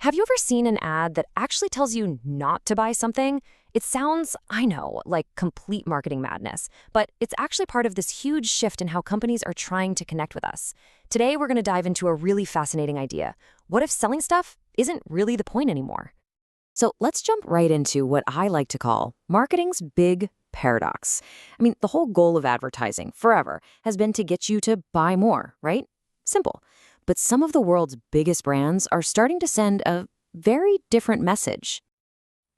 Have you ever seen an ad that actually tells you not to buy something? It sounds, I know, like complete marketing madness, but it's actually part of this huge shift in how companies are trying to connect with us. Today, we're going to dive into a really fascinating idea. What if selling stuff isn't really the point anymore? So let's jump right into what I like to call marketing's big paradox. The whole goal of advertising forever has been to get you to buy more, right? Simple. But some of the world's biggest brands are starting to send a very different message.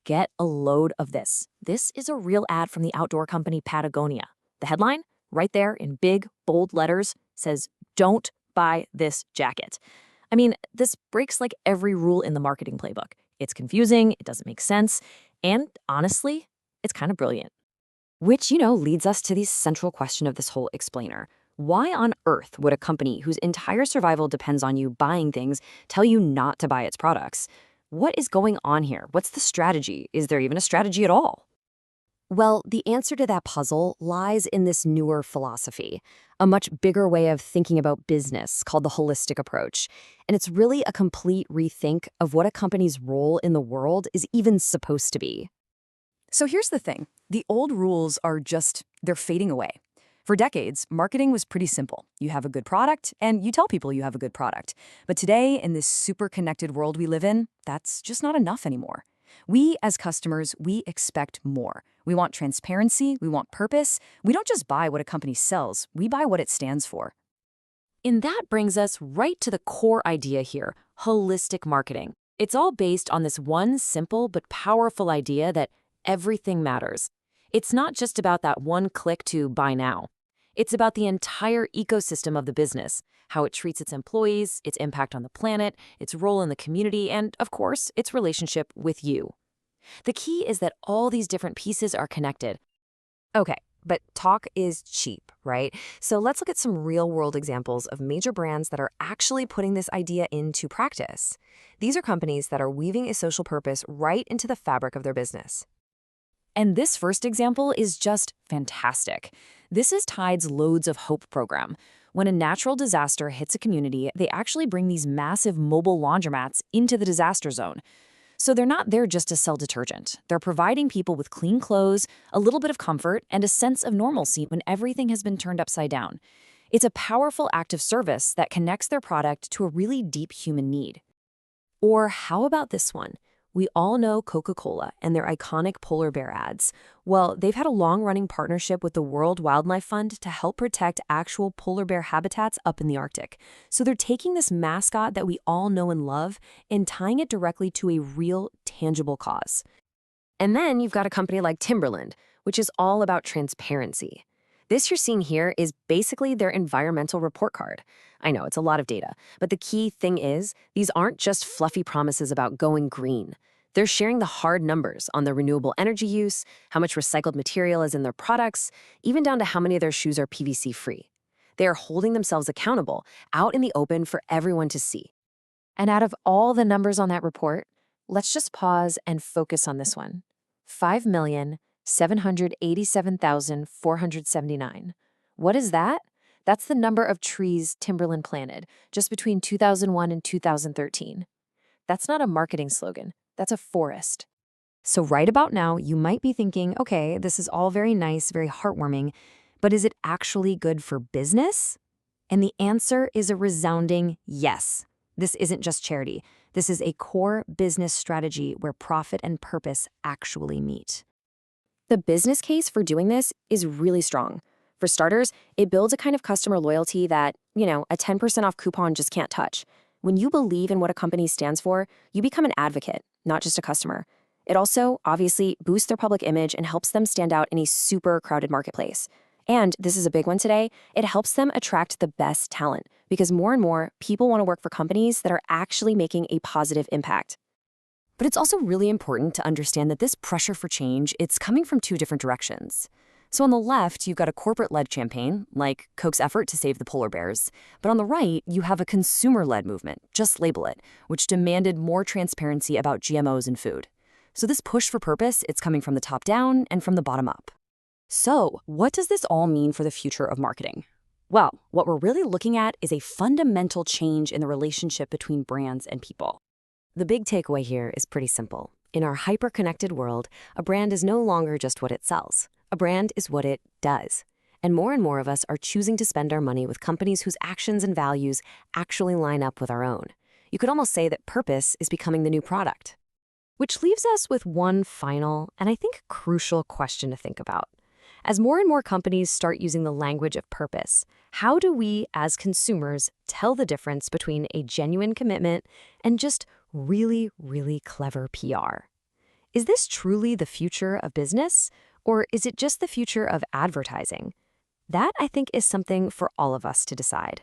Get a load of this. This is a real ad from the outdoor company Patagonia. The headline, right there in big, bold letters, says, "Don't buy this jacket." This breaks like every rule in the marketing playbook. It's confusing, it doesn't make sense, and honestly, it's kind of brilliant. Which, leads us to the central question of this whole explainer. Why on earth would a company whose entire survival depends on you buying things tell you not to buy its products? What is going on here? What's the strategy? Is there even a strategy at all? Well, the answer to that puzzle lies in this newer philosophy, a much bigger way of thinking about business called the holistic approach. And it's really a complete rethink of what a company's role in the world is even supposed to be. So here's the thing. The old rules they're fading away. For decades, marketing was pretty simple. You have a good product, and you tell people you have a good product. But today, in this super connected world we live in, that's just not enough anymore. We, as customers, we expect more. We want transparency, we want purpose. We don't just buy what a company sells, we buy what it stands for. And that brings us right to the core idea here, holistic marketing. It's all based on this one simple but powerful idea that everything matters. It's not just about that one click to buy now. It's about the entire ecosystem of the business, how it treats its employees, its impact on the planet, its role in the community, and, of course, its relationship with you. The key is that all these different pieces are connected. Okay, but talk is cheap, right? So let's look at some real-world examples of major brands that are actually putting this idea into practice. These are companies that are weaving a social purpose right into the fabric of their business. And this first example is just fantastic. This is Tide's Loads of Hope program. When a natural disaster hits a community, they actually bring these massive mobile laundromats into the disaster zone. So they're not there just to sell detergent. They're providing people with clean clothes, a little bit of comfort, and a sense of normalcy when everything has been turned upside down. It's a powerful act of service that connects their product to a really deep human need. Or how about this one? We all know Coca-Cola and their iconic polar bear ads. Well, they've had a long-running partnership with the World Wildlife Fund to help protect actual polar bear habitats up in the Arctic. So they're taking this mascot that we all know and love and tying it directly to a real, tangible cause. And then you've got a company like Timberland, which is all about transparency. This you're seeing here is basically their environmental report card. I know, it's a lot of data, but the key thing is, these aren't just fluffy promises about going green. They're sharing the hard numbers on their renewable energy use, how much recycled material is in their products, even down to how many of their shoes are PVC-free. They are holding themselves accountable, out in the open for everyone to see. And out of all the numbers on that report, let's just pause and focus on this one. 5,787,479. What is that? That's the number of trees Timberland planted just between 2001 and 2013. That's not a marketing slogan. That's a forest. So right about now, you might be thinking, okay, this is all very nice, very heartwarming, but is it actually good for business? And the answer is a resounding yes. This isn't just charity. This is a core business strategy where profit and purpose actually meet. The business case for doing this is really strong. For starters, it builds a kind of customer loyalty that, a 10% off coupon just can't touch. When you believe in what a company stands for, you become an advocate, not just a customer. It also, obviously, boosts their public image and helps them stand out in a super crowded marketplace. And this is a big one today, it helps them attract the best talent because more and more people want to work for companies that are actually making a positive impact. But it's also really important to understand that this pressure for change, it's coming from two different directions. So on the left, you've got a corporate-led campaign, like Coke's effort to save the polar bears. But on the right, you have a consumer-led movement, just label it, which demanded more transparency about GMOs in food. So this push for purpose, it's coming from the top down and from the bottom up. So what does this all mean for the future of marketing? Well, what we're really looking at is a fundamental change in the relationship between brands and people. The big takeaway here is pretty simple. In our hyper-connected world, a brand is no longer just what it sells. A brand is what it does. And more of us are choosing to spend our money with companies whose actions and values actually line up with our own. You could almost say that purpose is becoming the new product. Which leaves us with one final, and I think crucial question to think about. As more and more companies start using the language of purpose, how do we, as consumers, tell the difference between a genuine commitment and just really, really clever PR? Is this truly the future of business, or is it just the future of advertising? That, I think, is something for all of us to decide.